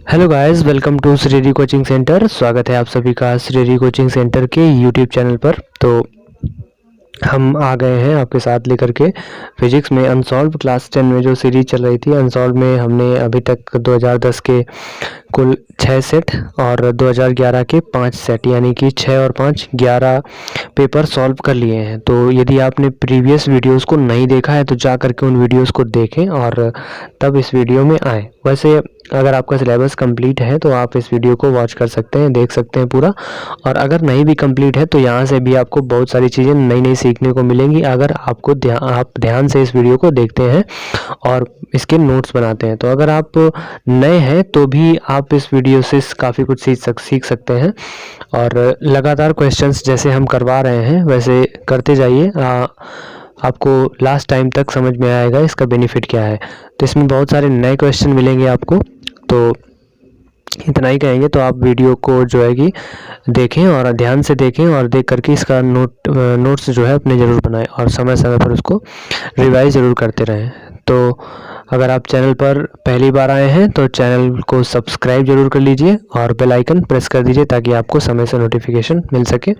Hello guys, welcome to Shrihari coaching centre. स्वागत है आप सभी का श्रीहरि कोचिंग सेंटर के यूट्यूब चैनल पर। तो हम आ गए हैं आपके साथ लेकर के फिजिक्स में अनसॉल्व क्लास 10 में जो सीरीज चल रही थी अनसॉल्व में। हमने अभी तक 2010 के कुल 6 सेट और 2011 के 5 सेट यानी कि 6 और 5 11 पेपर सॉल्व कर लिए हैं। तो यदि आपने प्रीवियस वीडियोस को नहीं देखा है तो जा करके उन वीडियोस को देखें और तब इस वीडियो में आए। वैसे अगर आपका सिलेबस कंप्लीट है तो आप इस वीडियो को वॉच कर सकते हैं, देख सकते हैं पूरा। और अगर नहीं भी कंप्लीट है तो यहाँ से भी आपको बहुत सारी चीज़ें नई नई सीखने को मिलेंगी अगर आपको आप ध्यान से इस वीडियो को देखते हैं और इसके नोट्स बनाते हैं। तो अगर आप नए हैं तो भी आप इस वीडियो से काफ़ी कुछ सीख सकते हैं। और लगातार क्वेश्चंस जैसे हम करवा रहे हैं वैसे करते जाइए, आपको लास्ट टाइम तक समझ में आएगा इसका बेनिफिट क्या है। तो इसमें बहुत सारे नए क्वेश्चन मिलेंगे आपको। तो इतना ही कहेंगे तो आप वीडियो को जो है कि देखें और ध्यान से देखें और देख करके इसका नोट्स जो है अपने ज़रूर बनाएं और समय समय पर उसको रिवाइज ज़रूर करते रहें। तो अगर आप चैनल पर पहली बार आए हैं तो चैनल को सब्सक्राइब जरूर कर लीजिए और बेल आइकन प्रेस कर दीजिए ताकि आपको समय से नोटिफिकेशन मिल सके।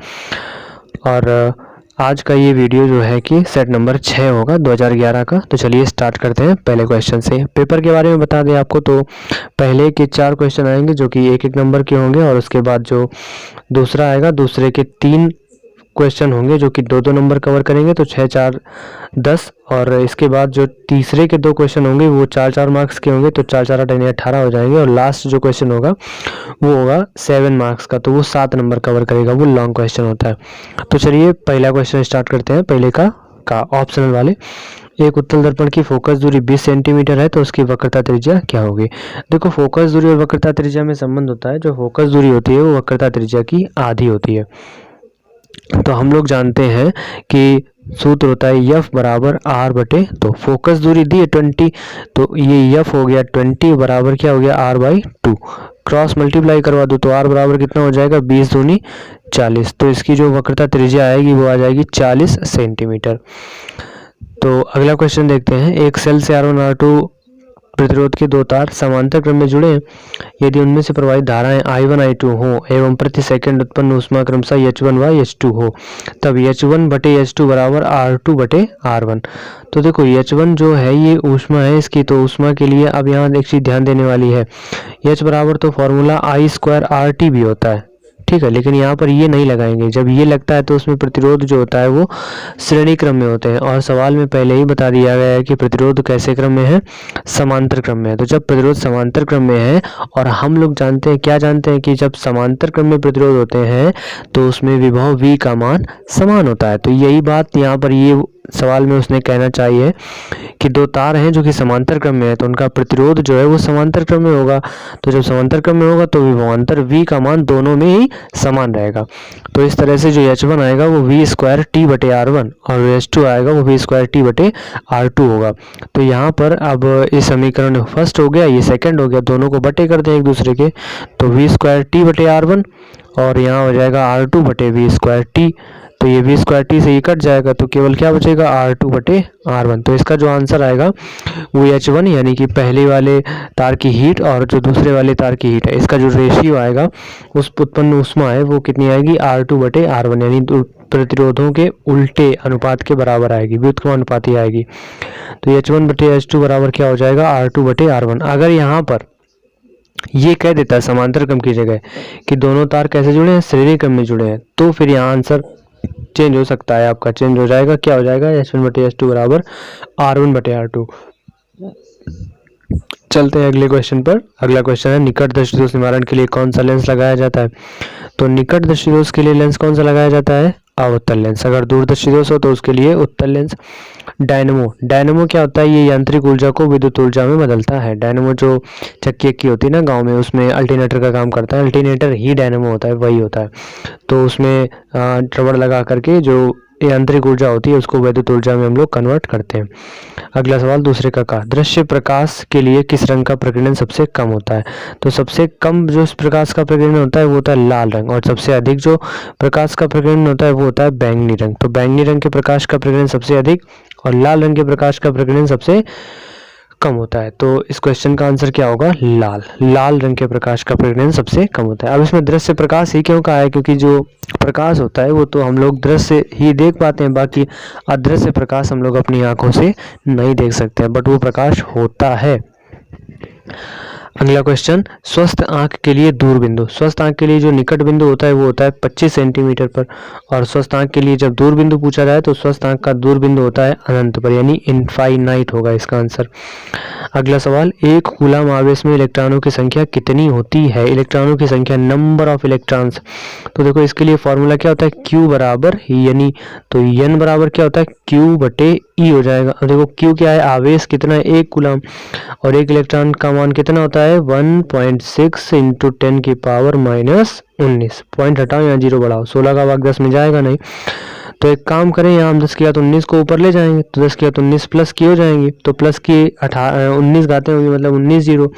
और आज का ये वीडियो जो है कि सेट नंबर 6 होगा 2011 का। तो चलिए स्टार्ट करते हैं पहले क्वेश्चन से। पेपर के बारे में बता दें आपको तो पहले के 4 क्वेश्चन आएंगे जो कि 1-1 नंबर के होंगे और उसके बाद जो दूसरा आएगा दूसरे के 3 क्वेश्चन होंगे जो कि 2-2 नंबर कवर करेंगे, तो 6, 4, 10। और इसके बाद जो तीसरे के 2 क्वेश्चन होंगे वो 4-4 मार्क्स के होंगे, तो 4, 4, 8 यानी 18 हो जाएंगे। और लास्ट जो क्वेश्चन होगा वो होगा 7 मार्क्स का, तो वो 7 नंबर कवर करेगा, वो लॉन्ग क्वेश्चन होता है। तो चलिए पहला क्वेश्चन स्टार्ट करते हैं। पहले का ऑप्शनल वाले। एक उत्तल दर्पण की फोकस दूरी 20 सेंटीमीटर है तो उसकी वक्रता त्रिज्या क्या होगी। देखो, फोकस दूरी और वक्रता त्रिज्या में संबंध होता है। जो फोकस दूरी होती है वो वक्रता त्रिज्या की आधी होती है। तो हम लोग जानते हैं कि सूत्र होता है F बराबर R बटे। तो फोकस दूरी दी है 20, तो ये F हो गया 20 बराबर क्या हो गया R/2। क्रॉस मल्टीप्लाई करवा दो तो R बराबर कितना हो जाएगा 20 दूनी 40। तो इसकी जो वक्रता त्रिज्या आएगी वो आ जाएगी 40 सेंटीमीटर। तो अगला क्वेश्चन देखते हैं। एक सेल से R1 R2 प्रतिरोध के 2 तार समांतर क्रम में जुड़े हैं। यदि उनमें से प्रवाहित धाराएं I1 I2 हो एवं प्रति सेकंड उत्पन्न ऊष्मा क्रमशः H1 व H2 हो, तब H1 बटे H2 बराबर R2 बटे R1। तो देखो H1 जो है ये ऊष्मा है इसकी, तो ऊष्मा के लिए अब यहाँ एक चीज ध्यान देने वाली है। H बराबर तो फॉर्मूला I² RT भी होता है, ठीक है, लेकिन यहाँ पर ये नहीं लगाएंगे। जब ये लगता है तो उसमें प्रतिरोध जो होता है वो श्रेणी क्रम में होते हैं और सवाल में पहले ही बता दिया गया है कि प्रतिरोध कैसे क्रम में है, समांतर क्रम में है। तो जब प्रतिरोध समांतर क्रम में है और हम लोग जानते हैं, क्या जानते हैं कि जब समांतर क्रम में प्रतिरोध होते हैं तो उसमें विभव V का मान समान होता है। तो यही बात यहाँ पर ये सवाल में उसने कहना चाहिए कि 2 तार हैं जो कि समांतर क्रम में है तो उनका प्रतिरोध जो है वो समांतर क्रम में होगा। तो जब समांतर क्रम में होगा तो विभवांतर V का मान दोनों में ही समान रहेगा। तो इस तरह से जो H1 आएगा वो V² T बटे R1 और H2 आएगा वो V² T बटे R2 होगा। तो यहाँ पर अब इस समीकरण फर्स्ट हो गया, ये सेकंड हो गया, दोनों को बटे कर दें एक दूसरे के, तो V² T बटे R1 और यहाँ हो जाएगा R2 बटे V² T। तो ये V² T से ये कट जाएगा तो केवल क्या बचेगा R2 बटे R1। तो इसका जो आंसर आएगा वो H1 यानी कि पहले वाले तार की हीट और जो दूसरे वाले तार की हीट है इसका जो रेशियो आएगा उस उत्पन्न ऊष्मा है वो कितनी आएगी R2 बटे R1, यानी प्रतिरोधों के उल्टे अनुपात के बराबर आएगी, व्युत्क्रमानुपाती आएगी। तो H1 बटे H2 बराबर क्या हो जाएगा R2 बटे R1। अगर यहाँ पर ये कह देता है समांतर क्रम की जगह कि दोनों तार कैसे जुड़े हैं, श्रेणी क्रम में जुड़े हैं, तो फिर यहाँ आंसर चेंज हो सकता है, आपका चेंज हो जाएगा। क्या हो जाएगा H1 बटे H2 बराबर R1 बटे R2। चलते हैं अगले क्वेश्चन पर। अगला क्वेश्चन है निकट दृष्टिदोष निवारण के लिए कौन सा लेंस लगाया जाता है। तो निकट दृष्टिदोष के लिए लेंस कौन सा लगाया जाता है, अवतल लेंस। अगर दूर दृष्टिदोष हो तो उसके लिए उत्तल लेंस। डायनेमो क्या होता है, ये यांत्रिक ऊर्जा को विद्युत ऊर्जा में बदलता है। डायनेमो जो चक्की की होती है ना गांव में, उसमें अल्टरनेटर का काम करता है। अल्टरनेटर ही डायनेमो होता है, वही होता है। तो उसमें रबड़ लगा करके जो यांत्रिक ऊर्जा होती है उसको विद्युत ऊर्जा में हम लोग कन्वर्ट करते हैं। अगला सवाल दूसरे का दृश्य प्रकाश के लिए किस रंग का प्रकीर्णन सबसे कम होता है। तो सबसे कम जो इस प्रकाश का प्रकीर्णन होता है वो होता है लाल रंग और सबसे अधिक जो प्रकाश का प्रकीर्णन होता है वो होता है बैंगनी रंग। तो बैंगनी रंग के प्रकाश का प्रकीर्णन सबसे अधिक और लाल रंग के प्रकाश का प्रकीर्णन सबसे कम होता है। तो इस क्वेश्चन का आंसर क्या होगा? लाल। लाल रंग के प्रकाश का प्रकीर्णन सबसे कम होता है। अब इसमें दृश्य प्रकाश ही क्यों कहा है? क्योंकि जो प्रकाश होता है वो तो हम लोग दृश्य ही देख पाते हैं, बाकी अदृश्य प्रकाश हम लोग अपनी आंखों से नहीं देख सकते हैं, बट वो प्रकाश होता है। अगला क्वेश्चन, स्वस्थ आंख के लिए दूर बिंदु। स्वस्थ आंख के लिए जो निकट बिंदु होता है वो होता है 25 सेंटीमीटर पर, और स्वस्थ आंख के लिए जब दूर बिंदु पूछा जाए तो स्वस्थ आंख का दूर बिंदु होता है अनंत पर, यानी इनफाइनाइट होगा इसका आंसर। अगला सवाल, एक कूलम आवेश में इलेक्ट्रॉनों की संख्या कितनी होती है? इलेक्ट्रॉनों की संख्या, नंबर ऑफ इलेक्ट्रॉन्स। तो देखो इसके लिए फॉर्मूला क्या होता है? Q बराबर यानी तो N बराबर क्या होता है? Q बटे E हो जाएगा। अब देखो Q क्या है? आवेश कितना है? एक कूलम, और एक इलेक्ट्रॉन का मान कितना होता है? 1.6 इंटू 10 की पावर माइनस 19। पॉइंट हटाओ, यहाँ जीरो बढ़ाओ, 16 का भाग 10 में जाएगा नहीं। तो एक काम करें, यहाँ हम 10 की घात 19 को ऊपर ले जाएंगे, तो 10 की घात 19 प्लस की हो जाएंगी, तो प्लस की 19 घातें होंगी, मतलब 19 जीरो।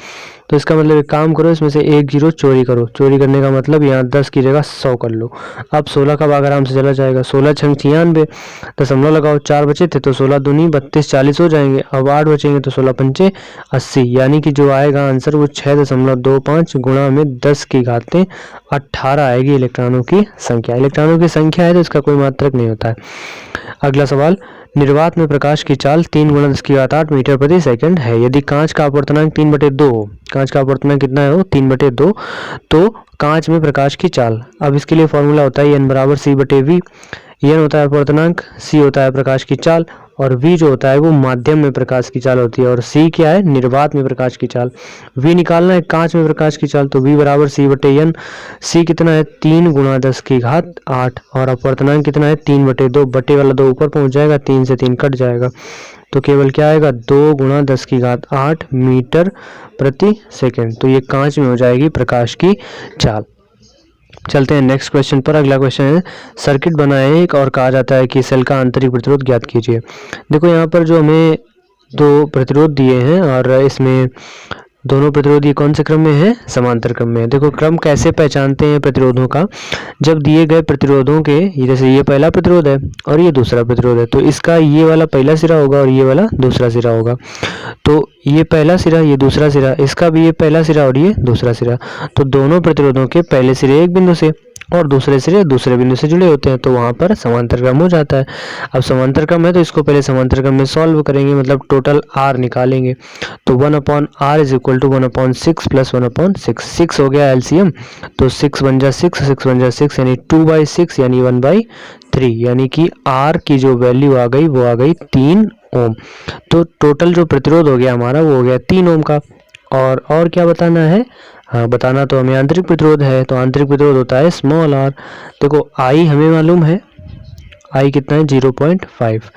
तो इसका मतलब एक काम करो, इसमें से एक जीरो चोरी करो। चोरी करने का मतलब यहाँ 10 की जगह 100 कर लो। अब 16 का भाग आराम से चला जाएगा। 16 छंग 96, दशमलव लगाओ, 4 बचे थे तो 16 दूनी 32, 40 हो जाएंगे। अब 8 बचेंगे तो 16 पंचे 80, यानी कि जो आएगा आंसर वो 6.25 गुणा में 10 की घातें 18 आएगी इलेक्ट्रॉनों की संख्या। इलेक्ट्रॉनों की संख्या है तो इसका कोई मात्रक नहीं होता है। अगला सवाल, निर्वात में प्रकाश की चाल 3 गुणा 10 की घात 8 मीटर प्रति सेकंड है। यदि कांच का अपवर्तनांक 3/2 हो, कांच का अपवर्तनांक कितना है? वो 3/2, तो कांच में प्रकाश की चाल। अब इसके लिए फॉर्मूला होता है N बराबर C/V। N होता है अपवर्तनांक, C होता है प्रकाश की चाल, और V जो होता है वो माध्यम में प्रकाश की चाल होती है, और C क्या है? निर्वात में प्रकाश की चाल। V निकालना है कांच में प्रकाश की चाल, तो V बराबर C/N। C कितना है? 3 गुणा 10 की घात 8, और अपवर्तनांक कितना है? 3/2। बटे वाला 2 ऊपर पहुंच जाएगा, 3 से 3 कट जाएगा, तो केवल क्या आएगा? 2 गुणा 10 की घात 8 मीटर प्रति सेकेंड। तो ये कांच में हो जाएगी प्रकाश की चाल। चलते हैं नेक्स्ट क्वेश्चन पर। अगला क्वेश्चन है, सर्किट बनाएं एक और कहा जाता है कि सेल का आंतरिक प्रतिरोध ज्ञात कीजिए। देखो यहाँ पर जो हमें दो प्रतिरोध दिए हैं, और इसमें दोनों प्रतिरोध ये कौन से क्रम में है? समांतर क्रम में है। देखो क्रम कैसे पहचानते हैं प्रतिरोधों का? जब दिए गए प्रतिरोधों के, जैसे ये पहला प्रतिरोध है और ये दूसरा प्रतिरोध है, तो इसका ये वाला पहला सिरा होगा और ये वाला दूसरा सिरा होगा। तो ये पहला सिरा, ये दूसरा सिरा, इसका भी ये पहला सिरा और ये दूसरा सिरा। तो दोनों प्रतिरोधों के पहले सिरे एक बिंदु से और दूसरे सिरे दूसरे बिंदु से जुड़े होते हैं, तो वहां पर समांतर क्रम हो जाता है। अब समांतर क्रम है तो इसको पहले समांतर क्रम में सॉल्व करेंगे, मतलब टोटल R निकालेंगे। तो 1/R is equal to 1/6 plus 1/6। 6 हो गया एलसीएम, तो 6 बन जा 6, 6 बन जा 6, यानी 2/6 यानी 1/3, यानी कि R की जो वैल्यू आ गई वो आ गई 3 ओम। तो टोटल जो प्रतिरोध हो गया हमारा वो हो गया 3 ओम का। और क्या बताना है? हाँ, बताना तो हमें आंतरिक प्रतिरोध है, तो आंतरिक प्रतिरोध होता है स्मॉल r। देखो I हमें मालूम है, I कितना है? 0.5।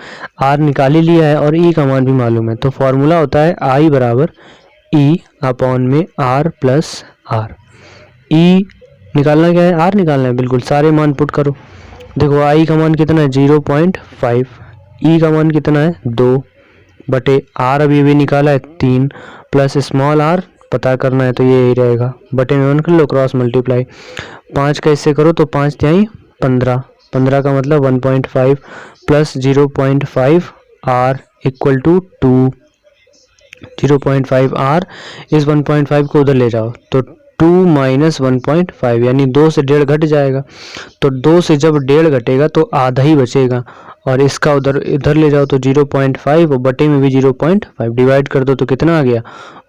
R निकाल ही लिया है और E का मान भी मालूम है, तो फॉर्मूला होता है I बराबर E अपॉन में R प्लस R। E निकालना क्या है? R निकालना है, बिल्कुल सारे मान पुट करो। देखो I का मान कितना है? 0.5, E का मान कितना है? 2 बटे R अभी भी निकाला है 3, प्लस स्मॉल r पता करना है तो ये ही रहेगा, बटे में 1 कर लो, क्रॉस मल्टीप्लाई। 5 का इससे करो तो 5 तिहाई 15, 15 का मतलब 1.5 plus 0.5 r equal to 2। 0.5 r इस 1.5 को उधर ले जाओ तो 2 माइनस 1.5 यानी 2 से 1.5 घट जाएगा। तो 2 से जब 1.5 घटेगा तो आधा ही बचेगा, और इसका उधर इधर ले जाओ तो 0.5 और बटे में भी 0.5 डिवाइड कर दो तो कितना आ गया?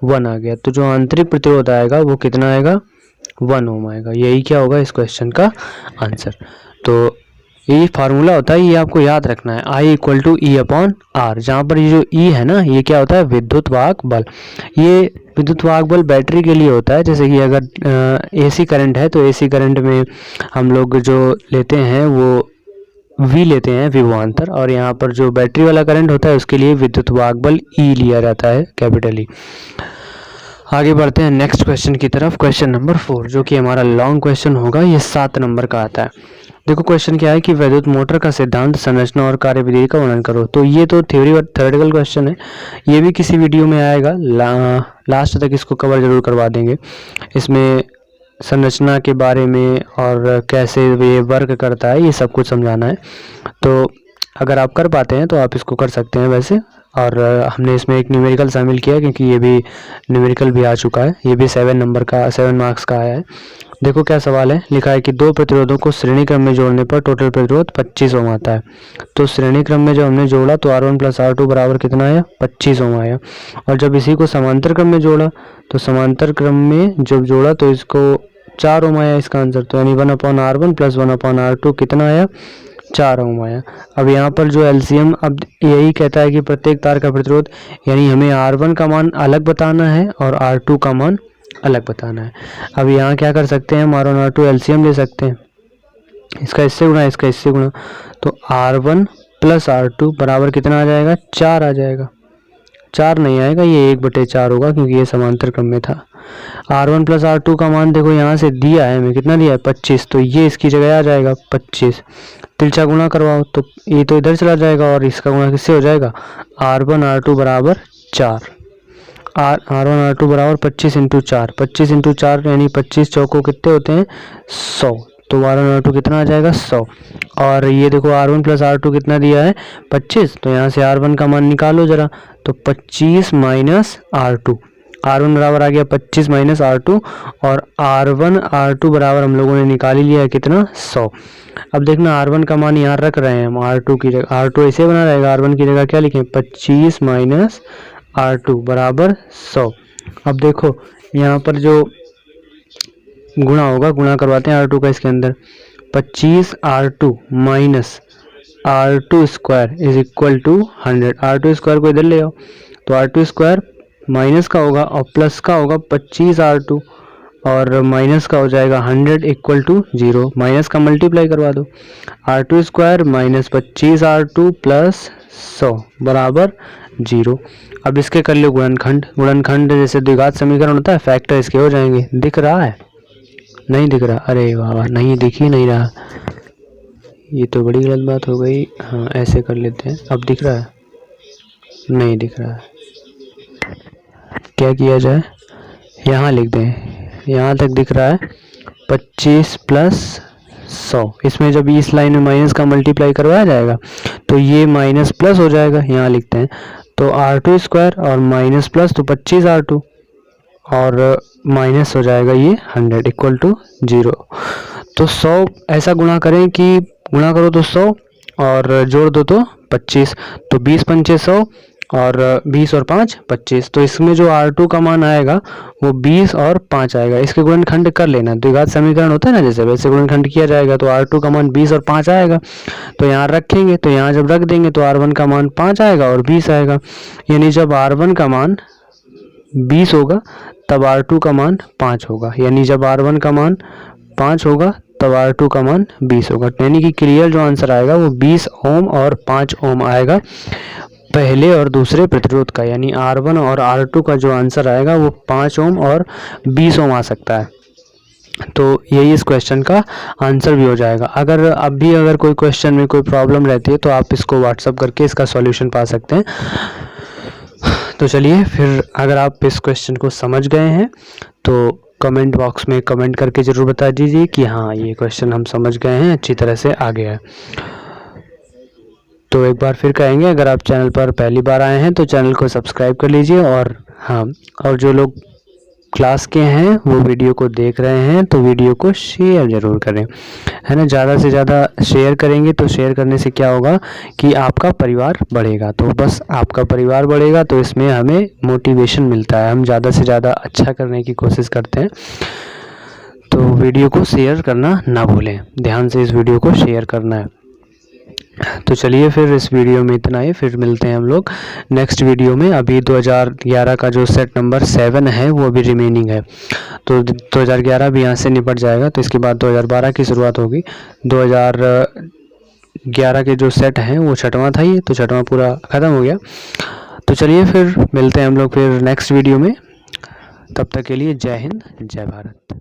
1 आ गया। तो जो आंतरिक प्रतिरोध आएगा वो कितना आएगा? 1 ओम आएगा। यही क्या होगा इस क्वेश्चन का आंसर। तो ये फार्मूला होता है, ये आपको याद रखना है, I equal to E upon R। जहाँ पर ये जो E है ना, ये क्या होता है? विद्युत वाहक बल। ये विद्युत वाहक बल बैटरी के लिए होता है। जैसे कि अगर AC करंट है तो AC करंट में हम लोग जो लेते हैं वो V लेते हैं, विभवांतर, और यहाँ पर जो बैटरी वाला करंट होता है उसके लिए विद्युत वाहक बल E लिया जाता है, कैपिटल E। आगे बढ़ते हैं नेक्स्ट क्वेश्चन की तरफ। क्वेश्चन नंबर 4 जो कि हमारा लॉन्ग क्वेश्चन होगा, ये 7 नंबर का आता है। देखो क्वेश्चन क्या है कि वैद्युत मोटर का सिद्धांत, संरचना और कार्यविधि का वर्णन करो। तो ये तो थ्योरेटिकल क्वेश्चन है, ये भी किसी वीडियो में आएगा, लास्ट तक इसको कवर जरूर करवा देंगे। इसमें संरचना के बारे में और कैसे ये वर्क करता है ये सब कुछ समझाना है। तो अगर आप कर पाते हैं तो आप इसको कर सकते हैं, वैसे और हमने इसमें एक न्यूमेरिकल शामिल किया क्योंकि ये भी न्यूमेरिकल भी आ चुका है, ये भी 7 मार्क्स का आया है। देखो क्या सवाल है, लिखा है कि दो प्रतिरोधों को श्रेणी क्रम में जोड़ने पर टोटल प्रतिरोध 25 ओम आता है। तो श्रेणी क्रम में जब हमने जोड़ा तो R1 प्लस R2 बराबर कितना आया, 25 ओम आया। और जब इसी को समांतर क्रम में जोड़ा तो समांतर क्रम में जब जोड़ा तो इसको 4 ओम आया इसका आंसर। तो यानी 1/R1 प्लस 1/R2 कितना आया, 4 ओम आया। अब यहाँ पर जो एलसीएम अब यही कहता है कि प्रत्येक तार का प्रतिरोध, यानी हमें R1 का मान अलग बताना है और R2 का मान अलग बताना है। अब यहाँ क्या कर सकते हैं, हम R1 R2 एलसीएम ले सकते हैं, इसका इससे गुणा इसका इससे गुणा, तो R1 प्लस R2 बराबर कितना आ जाएगा, 4 आ जाएगा। 4 नहीं आएगा, ये 1/4 होगा क्योंकि ये समांतर क्रम में था। R1 प्लस R2 का मान देखो यहाँ से दिया है हमें, कितना दिया है, 25, तो ये इसकी जगह आ जाएगा 25। तिरछा गुणा करवाओ तो ये तो इधर चला जाएगा और इसका गुणा किससे हो जाएगा, R1 R2 बराबर 4। R1 R2 बराबर 25 इंटू 4, 25 इंटू 4 यानी 25 चौको कितने होते हैं, 100। तो R1 R2 कितना आ जाएगा, 100। और ये देखो R1 प्लस R2 कितना दिया है, 25, तो यहाँ से R1 का मान निकालो जरा, तो 25 माइनस R2, R1 बराबर आ गया 25 माइनस R2, और R1 R2 बराबर हम लोगों ने निकाल लिया है कितना, 100। अब देखना R1 का मान यहाँ रख रहे हैं हम, R2 की जगह, R2 ऐसे बना रहेगा, R1 की जगह क्या लिखें, 25 माइनस R2 बराबर 100। अब देखो यहाँ पर जो गुणा होगा, गुणा करवाते हैं R2 का इसके अंदर, 25 R2 minus R2 square is equal to 100। R2 square को इधर ले आओ तो R2 स्क्वायर माइनस का होगा और प्लस का होगा 25 R2 और माइनस का हो जाएगा 100 इक्वल टू 0। माइनस का मल्टीप्लाई करवा दो, R2 square minus 25 R2 plus 100 बराबर 0। अब इसके कर लो गुणनखंड, गुणनखंड जैसे द्विघात समीकरण होता है, फैक्टर इसके हो जाएंगे। दिख रहा है, नहीं दिख रहा, अरे वाह नहीं दिख ही नहीं रहा, ये तो बड़ी गलत बात हो गई। हाँ ऐसे कर लेते हैं, अब दिख रहा है, नहीं दिख रहा है, क्या किया जाए, यहाँ लिख दें, यहाँ तक दिख रहा है 25 प्लस 100। इसमें जब इस लाइन में माइनस का मल्टीप्लाई करवाया जाएगा तो ये माइनस प्लस हो जाएगा, यहाँ लिखते हैं, तो R2 स्क्वायर और माइनस प्लस तो 25 R2 और माइनस हो जाएगा ये 100 इक्वल टू 0। तो 100 ऐसा गुणा करें कि गुणा करो तो 100 और जोड़ दो तो 25, तो 20 पंचे 100 और 20 और 5 25। तो इसमें जो R2 का मान आएगा वो 20 और 5 आएगा। इसके गुणनखंड कर लेना, द्विघात समीकरण होता है ना जैसे, वैसे गुणनखंड किया जाएगा तो R2 का मान 20 और 5 आएगा। तो यहाँ रखेंगे, तो यहाँ जब रख देंगे तो R1 का मान 5 आएगा और 20 आएगा, यानी जब R1 का मान 20 होगा तब R2 का मान 5 होगा, यानी जब R1 का मान 5 होगा तब R2 का मान 20 होगा। यानी कि क्लियर जो आंसर आएगा वो 20 ओम और 5 ओम आएगा पहले और दूसरे प्रतिरोध का, यानी R1 और R2 का जो आंसर आएगा वो 5 ओम और 20 ओम आ सकता है। तो यही इस क्वेश्चन का आंसर भी हो जाएगा। अगर अब भी अगर कोई क्वेश्चन में कोई प्रॉब्लम रहती है तो आप इसको व्हाट्सअप करके इसका सॉल्यूशन पा सकते हैं। तो चलिए फिर, अगर आप इस क्वेश्चन को समझ गए हैं तो कमेंट बॉक्स में कमेंट करके ज़रूर बता दीजिए कि हाँ ये क्वेश्चन हम समझ गए हैं, अच्छी तरह से आ गया है। तो एक बार फिर कहेंगे, अगर आप चैनल पर पहली बार आए हैं तो चैनल को सब्सक्राइब कर लीजिए, और हाँ, और जो लोग क्लास के हैं वो वीडियो को देख रहे हैं तो वीडियो को शेयर ज़रूर करें, है ना। ज़्यादा से ज़्यादा शेयर करेंगे तो शेयर करने से क्या होगा कि आपका परिवार बढ़ेगा, तो बस आपका परिवार बढ़ेगा तो इसमें हमें मोटिवेशन मिलता है, हम ज़्यादा से ज़्यादा अच्छा करने की कोशिश करते हैं। तो वीडियो को शेयर करना ना भूलें, ध्यान से इस वीडियो को शेयर करना है। तो चलिए फिर इस वीडियो में इतना ही, फिर मिलते हैं हम लोग नेक्स्ट वीडियो में। अभी 2011 का जो सेट नंबर 7 है वो अभी रिमेनिंग है, तो 2011 भी यहाँ से निपट जाएगा, तो इसके बाद 2012 की शुरुआत होगी। 2011 के जो सेट हैं वो 6वां था, ये तो 6वां पूरा ख़त्म हो गया। तो चलिए फिर मिलते हैं हम लोग फिर नेक्स्ट वीडियो में, तब तक के लिए जय हिंद जय भारत।